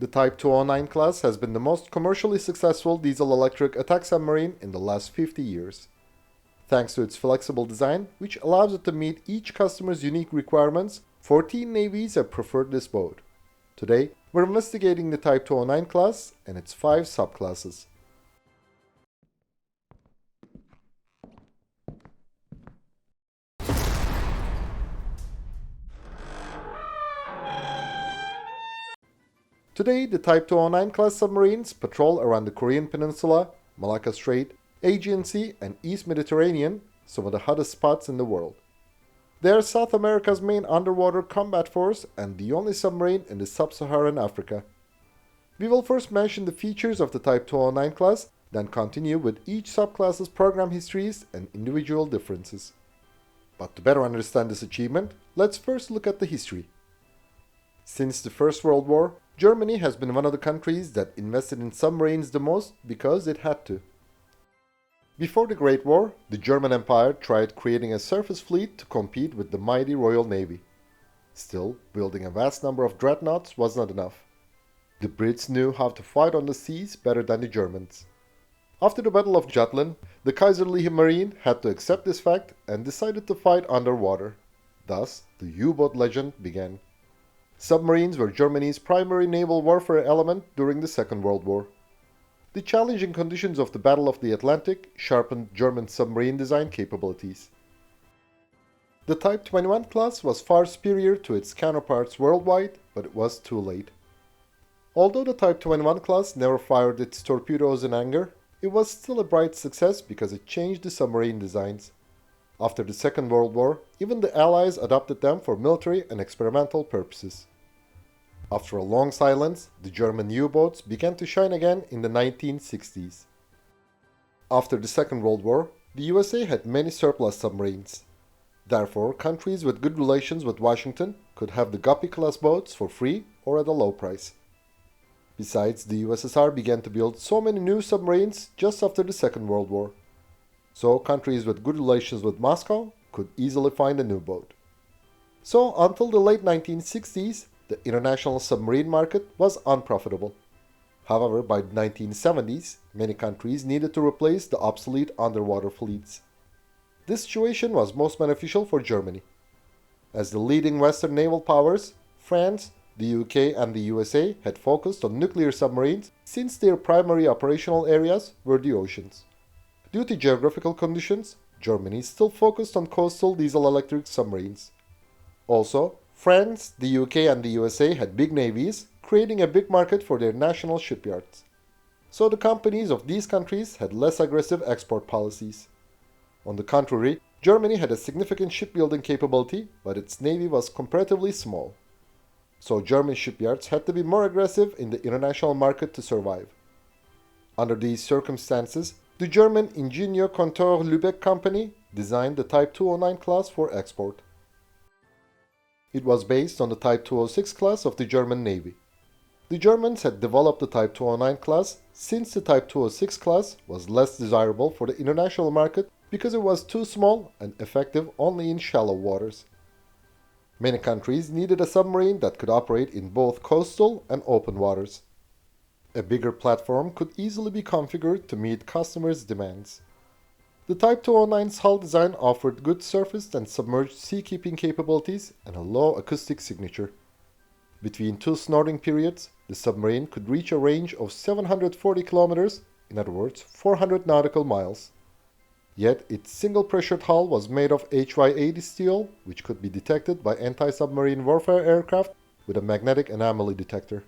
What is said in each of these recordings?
The Type 209 class has been the most commercially successful diesel-electric attack submarine in the last 50 years. Thanks to its flexible design, which allows it to meet each customer's unique requirements, 14 navies have preferred this boat. Today, we're investigating the Type 209 class and its 5 subclasses. Today, the Type 209 class submarines patrol around the Korean Peninsula, Malacca Strait, Aegean Sea, and East Mediterranean, some of the hottest spots in the world. They are South America's main underwater combat force and the only submarine in the sub-Saharan Africa. We will first mention the features of the Type 209 class, then continue with each subclass's program histories and individual differences. But to better understand this achievement, let's first look at the history. Since the First World War, Germany has been one of the countries that invested in submarines the most because it had to. Before the Great War, the German Empire tried creating a surface fleet to compete with the mighty Royal Navy. Still, building a vast number of dreadnoughts was not enough. The Brits knew how to fight on the seas better than the Germans. After the Battle of Jutland, the Kaiserliche Marine had to accept this fact and decided to fight underwater. Thus, the U-boat legend began. Submarines were Germany's primary naval warfare element during the Second World War. The challenging conditions of the Battle of the Atlantic sharpened German submarine design capabilities. The Type 21 class was far superior to its counterparts worldwide, but it was too late. Although the Type 21 class never fired its torpedoes in anger, it was still a bright success because it changed the submarine designs. After the Second World War, even the Allies adopted them for military and experimental purposes. After a long silence, the German U-boats began to shine again in the 1960s. After the Second World War, the USA had many surplus submarines. Therefore, countries with good relations with Washington could have the Guppy-class boats for free or at a low price. Besides, the USSR began to build so many new submarines just after the Second World War. So countries with good relations with Moscow could easily find a new boat. So until the late 1960s, the international submarine market was unprofitable. However, by the 1970s, many countries needed to replace the obsolete underwater fleets. This situation was most beneficial for Germany. As the leading Western naval powers, France, the UK, and the USA had focused on nuclear submarines since their primary operational areas were the oceans. Due to geographical conditions, Germany still focused on coastal diesel-electric submarines. Also, France, the UK, and the USA had big navies, creating a big market for their national shipyards. So the companies of these countries had less aggressive export policies. On the contrary, Germany had a significant shipbuilding capability, but its navy was comparatively small. So German shipyards had to be more aggressive in the international market to survive. Under these circumstances, the German Ingenieur Contour Lübeck company designed the Type 209 class for export. It was based on the Type 206 class of the German Navy. The Germans had developed the Type 209 class since the Type 206 class was less desirable for the international market because it was too small and effective only in shallow waters. Many countries needed a submarine that could operate in both coastal and open waters. A bigger platform could easily be configured to meet customers' demands. The Type 209's hull design offered good surface and submerged seakeeping capabilities and a low acoustic signature. Between two snorting periods, the submarine could reach a range of 740 kilometers, in other words, 400 nautical miles. Yet its single-pressured hull was made of HY-80 steel, which could be detected by anti-submarine warfare aircraft with a magnetic anomaly detector.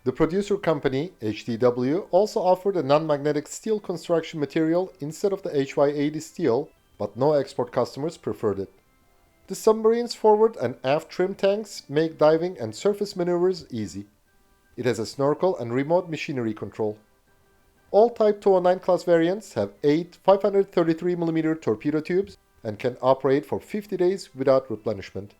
The producer company, HTW, also offered a non-magnetic steel construction material instead of the HY-80 steel, but no export customers preferred it. The submarine's forward and aft trim tanks make diving and surface maneuvers easy. It has a snorkel and remote machinery control. All Type 209 class variants have 8 533mm torpedo tubes and can operate for 50 days without replenishment.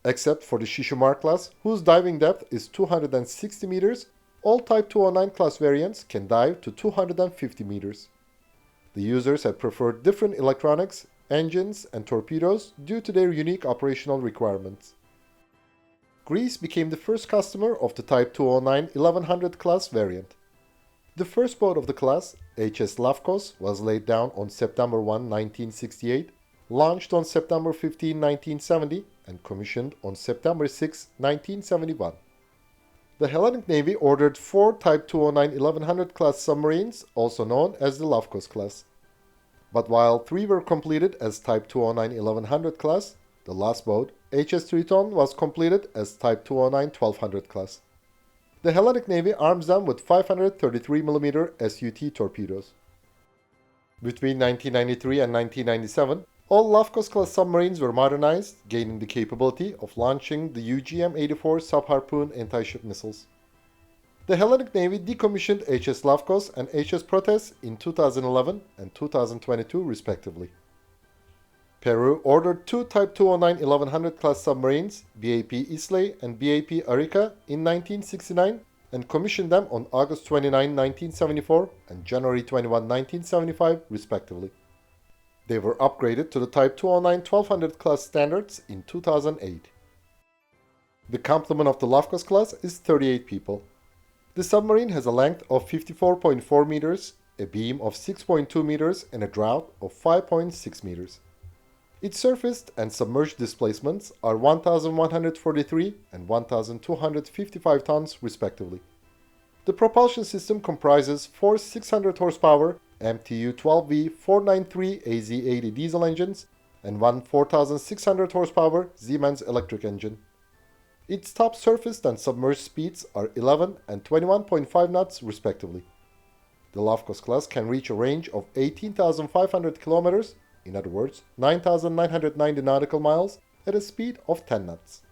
Except for the Shishimar class, whose diving depth is 260 meters, all Type 209 class variants can dive to 250 meters. The users have preferred different electronics, engines, and torpedoes due to their unique operational requirements. Greece became the first customer of the Type 209 1100 class variant. The first boat of the class, HS Glavkos, was laid down on September 1, 1968, launched on September 15, 1970, and commissioned on September 6, 1971. The Hellenic Navy ordered 4 Type 209 1100 class submarines, also known as the Glavkos class. But while 3 were completed as Type 209 1100 class, the last boat, HS Triton, was completed as Type 209 1200 class. The Hellenic Navy arms them with 533mm SUT torpedoes. Between 1993 and 1997, all Glavkos class submarines were modernized, gaining the capability of launching the UGM-84 sub-harpoon anti-ship missiles. The Hellenic Navy decommissioned HS Glavkos and HS Preveze in 2011 and 2022 respectively. Peru ordered 2 Type 209 1100 class submarines, BAP Islay and BAP Arica, in 1969 and commissioned them on August 29, 1974 and January 21, 1975 respectively. They were upgraded to the Type 209 1200 class standards in 2008. The complement of the Glavkos class is 38 people. The submarine has a length of 54.4 meters, a beam of 6.2 meters and a draught of 5.6 meters. Its surfaced and submerged displacements are 1,143 and 1,255 tons respectively. The propulsion system comprises 4 600 horsepower MTU-12V 493 AZ-80 diesel engines and one 4,600 horsepower Siemens electric engine. Its top surfaced and submerged speeds are 11 and 21.5 knots respectively. The Glavkos class can reach a range of 18,500 kilometers, in other words, 9,990 nautical miles, at a speed of 10 knots.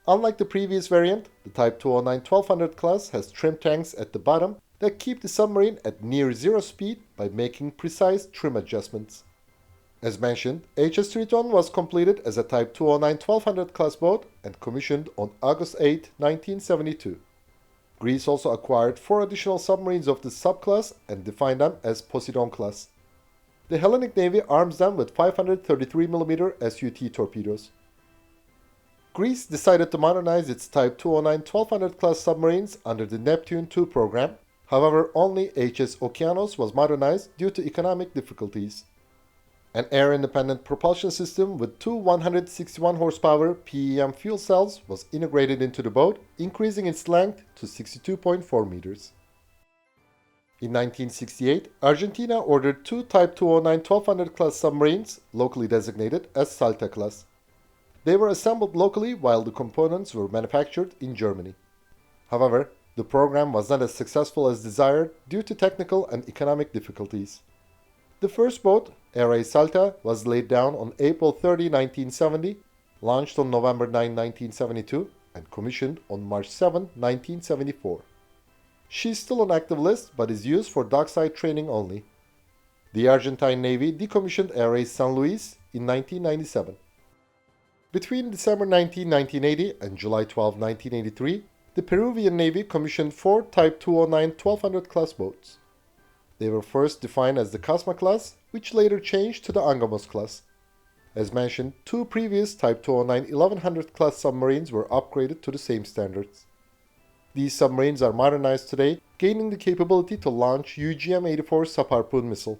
Unlike the previous variant, the Type 209 1200 class has trim tanks at the bottom that keep the submarine at near zero speed by making precise trim adjustments. As mentioned, HS Triton was completed as a Type 209 1200 class boat and commissioned on August 8, 1972. Greece also acquired 4 additional submarines of this subclass and defined them as Poseidon class. The Hellenic Navy arms them with 533mm SUT torpedoes. Greece decided to modernize its Type 209 1200 class submarines under the Neptune II program. However, only HS Oceanos was modernized due to economic difficulties. An air-independent propulsion system with 2 161 horsepower PEM fuel cells was integrated into the boat, increasing its length to 62.4 meters. In 1968, Argentina ordered 2 Type 209 1200 class submarines, locally designated as Salta class. They were assembled locally while the components were manufactured in Germany. However, the program was not as successful as desired due to technical and economic difficulties. The first boat, ARA Salta, was laid down on April 30, 1970, launched on November 9, 1972, and commissioned on March 7, 1974. She is still on active list but is used for dockside training only. The Argentine Navy decommissioned ARA San Luis in 1997. Between December 19, 1980 and July 12, 1983, the Peruvian Navy commissioned 4 Type 209 1200 class boats. They were first defined as the Cosma class, which later changed to the Angamos class. As mentioned, 2 previous Type 209 1100 class submarines were upgraded to the same standards. These submarines are modernized today, gaining the capability to launch UGM-84 sub-harpoon missile.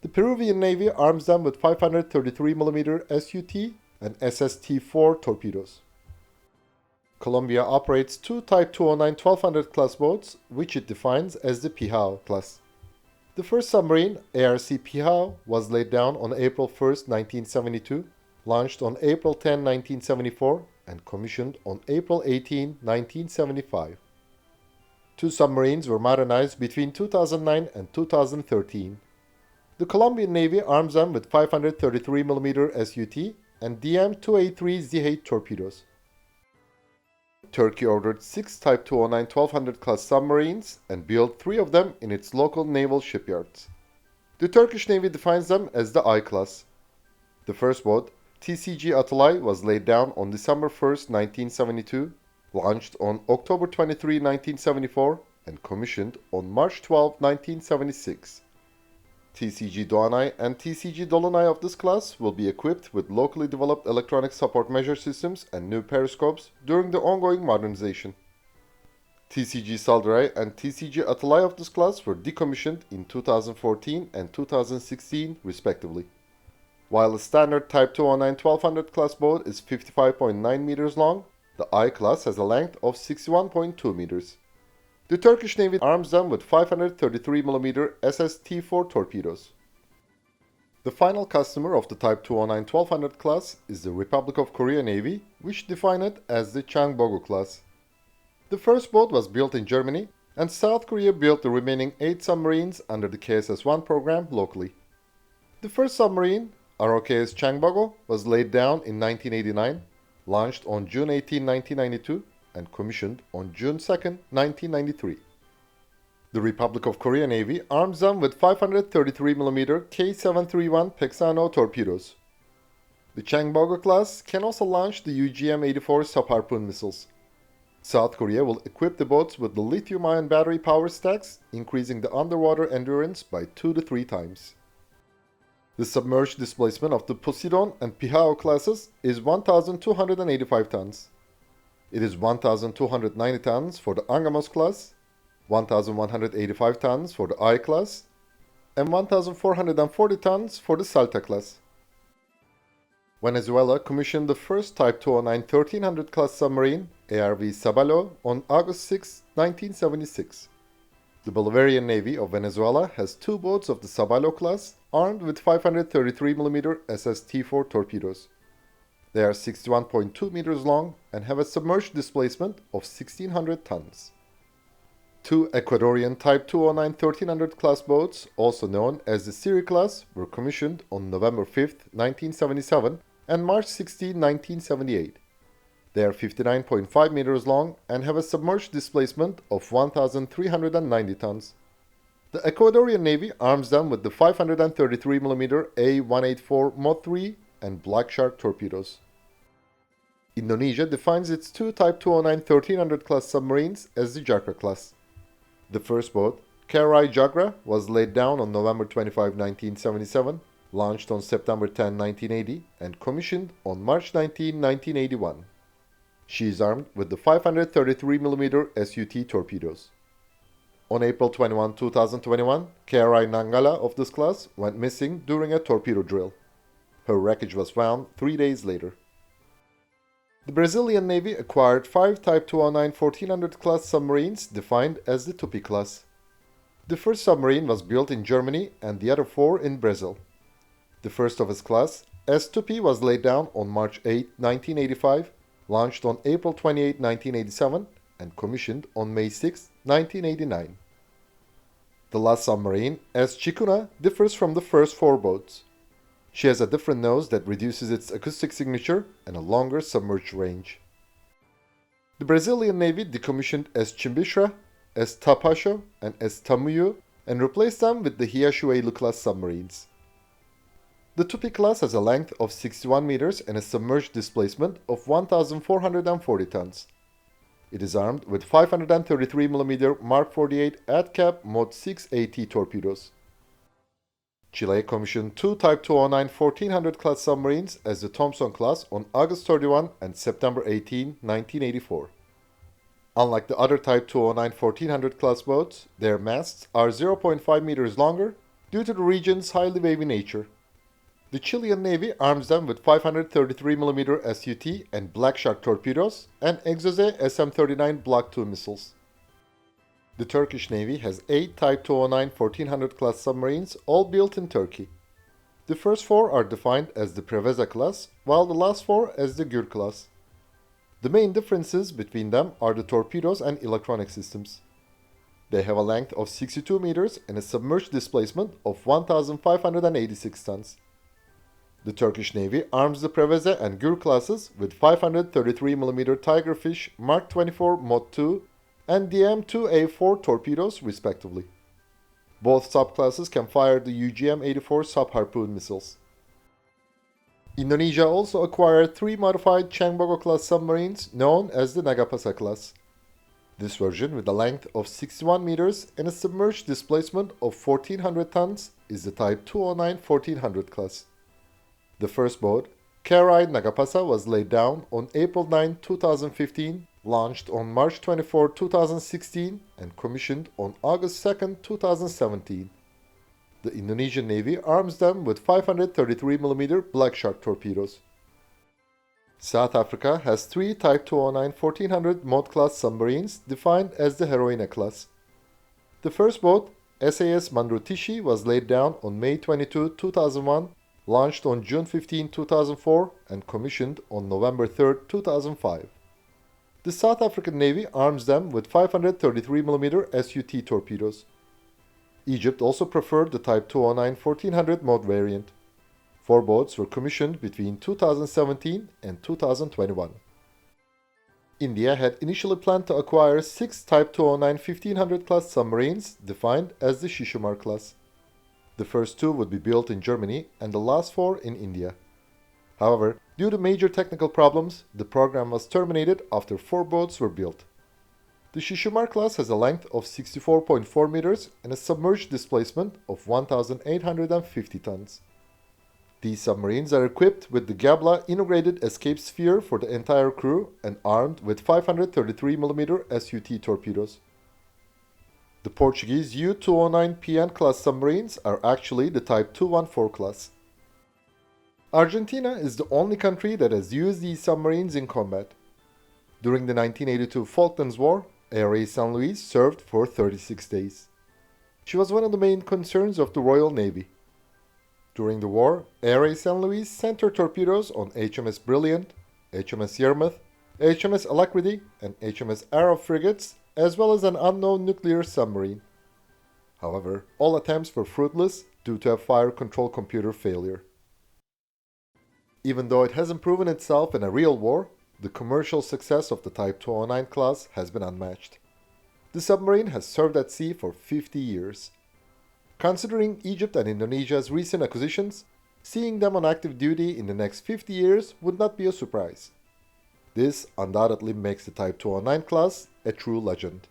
The Peruvian Navy arms them with 533mm SUT and SST-4 torpedoes. Colombia operates 2 Type 209 1200 class boats, which it defines as the Pijao class. The first submarine, ARC Pijao, was laid down on April 1, 1972, launched on April 10, 1974, and commissioned on April 18, 1975. 2 submarines were modernized between 2009 and 2013. The Colombian Navy arms them with 533mm SUT and DM-283Z8 torpedoes. Turkey ordered 6 Type 209 1200 class submarines and built 3 of them in its local naval shipyards. The Turkish Navy defines them as the I class. The first boat, TCG Atalay, was laid down on December 1, 1972, launched on October 23, 1974, and commissioned on March 12, 1976. TCG Doğanay and TCG Dolunay of this class will be equipped with locally developed electronic support measure systems and new periscopes during the ongoing modernization. TCG Saldıray and TCG Atılay of this class were decommissioned in 2014 and 2016 respectively. While the standard Type 209-1200 class boat is 55.9 meters long, the I class has a length of 61.2 meters. The Turkish Navy arms them with 533mm SST-4 torpedoes. The final customer of the Type 209-1200 class is the Republic of Korea Navy, which define it as the Chang Bogo class. The first boat was built in Germany, and South Korea built the remaining 8 submarines under the KSS-1 program locally. The first submarine, ROK Chang Bogo, was laid down in 1989, launched on June 18, 1992, and commissioned on June 2, 1993. The Republic of Korea Navy arms them with 533mm K731 Pexano torpedoes. The Chang Bogo class can also launch the UGM-84 subharpoon missiles. South Korea will equip the boats with the lithium-ion battery power stacks, increasing the underwater endurance by 2 to 3 times. The submerged displacement of the Poseidon and Pijao classes is 1,285 tons. It is 1,290 tons for the Angamos class, 1,185 tons for the I class, and 1,440 tons for the Salta class. Venezuela commissioned the first Type 209-1300 class submarine, ARV Sábalo, on August 6, 1976. The Bolivarian Navy of Venezuela has 2 boats of the Sábalo class armed with 533mm SST-4 torpedoes. They are 61.2 meters long and have a submerged displacement of 1,600 tons. 2 Ecuadorian Type 209-1300 class boats, also known as the Shyri class, were commissioned on November 5, 1977 and March 16, 1978. They are 59.5 meters long and have a submerged displacement of 1,390 tons. The Ecuadorian Navy arms them with the 533mm A184 Mod 3 and Black Shark torpedoes. Indonesia defines its 2 Type 209-1300 class submarines as the Cakra class. The first boat, Cakra, was laid down on November 25, 1977, launched on September 10, 1980, and commissioned on March 19, 1981. She is armed with the 533mm SUT torpedoes. On April 21, 2021, Kri Nangala of this class went missing during a torpedo drill. Her wreckage was found 3 days later. The Brazilian Navy acquired 5 Type 209-1400 class submarines defined as the Tupi class. The first submarine was built in Germany and the other 4 in Brazil. The first of its class, S-Tupi, was laid down on March 8, 1985, launched on April 28, 1987, and commissioned on May 6, 1989. The last submarine, S-Chikuna, differs from the first 4 boats. She has a different nose that reduces its acoustic signature and a longer submerged range. The Brazilian Navy decommissioned S-Chimbishra, S-Tapasho, and S-Tamuyo and replaced them with the Hiashueilu class submarines. The Tupi class has a length of 61 meters and a submerged displacement of 1,440 tons. It is armed with 533mm Mark 48 ADCAP Mod 6 AT torpedoes. Chile commissioned 2 Type 209-1400 class submarines as the Thomson class on August 31 and September 18, 1984. Unlike the other Type 209-1400 class boats, their masts are 0.5 meters longer due to the region's highly wavy nature. The Chilean Navy arms them with 533mm SUT and Black Shark torpedoes and Exose SM-39 Block II missiles. The Turkish Navy has 8 Type 209-1400 class submarines, all built in Turkey. The first 4 are defined as the Preveze class, while the last 4 as the Gür class. The main differences between them are the torpedoes and electronic systems. They have a length of 62 meters and a submerged displacement of 1,586 tons. The Turkish Navy arms the Preveze and Gür classes with 533mm Tigerfish Mark 24 Mod 2 and DM-2A4 torpedoes respectively. Both subclasses can fire the UGM-84 subharpoon missiles. Indonesia also acquired 3 modified Chang Bogo class submarines known as the Nagapasa class. This version, with a length of 61 meters and a submerged displacement of 1,400 tons, is the Type 209-1400 class. The first boat, Heroine Nagapasa, was laid down on April 9, 2015, launched on March 24, 2016, and commissioned on August 2, 2017. The Indonesian Navy arms them with 533mm Black Shark torpedoes. South Africa has three Type 209-1400 Mod class submarines defined as the Heroine class. The first boat, SAS Mandrutishi, was laid down on May 22, 2001, launched on June 15, 2004, and commissioned on November 3, 2005. The South African Navy arms them with 533mm SUT torpedoes. Egypt also preferred the Type 209-1400 Mod variant. 4 boats were commissioned between 2017 and 2021. India had initially planned to acquire 6 Type 209-1500 class submarines defined as the Shishumar class. The first 2 would be built in Germany and the last 4 in India. However, due to major technical problems, the program was terminated after 4 boats were built. The Shishumar class has a length of 64.4 meters and a submerged displacement of 1,850 tons. These submarines are equipped with the Gabla integrated escape sphere for the entire crew and armed with 533mm SUT torpedoes. The Portuguese U-209 PN class submarines are actually the Type 214 class. Argentina is the only country that has used these submarines in combat. During the 1982 Falklands War, ARA San Luis served for 36 days. She was one of the main concerns of the Royal Navy. During the war, ARA San Luis sent her torpedoes on HMS Brilliant, HMS Yarmouth, HMS Alacrity, and HMS Arrow frigates, as well as an unknown nuclear submarine. However, all attempts were fruitless due to a fire control computer failure. Even though it hasn't proven itself in a real war, the commercial success of the Type 209 class has been unmatched. The submarine has served at sea for 50 years. Considering Egypt and Indonesia's recent acquisitions, seeing them on active duty in the next 50 years would not be a surprise. This undoubtedly makes the Type 209 class a true legend.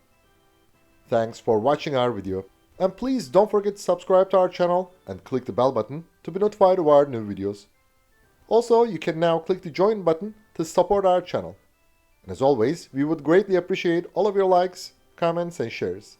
Thanks for watching our video, and please don't forget to subscribe to our channel and click the bell button to be notified of our new videos. Also, you can now click the join button to support our channel. And as always, we would greatly appreciate all of your likes, comments, and shares.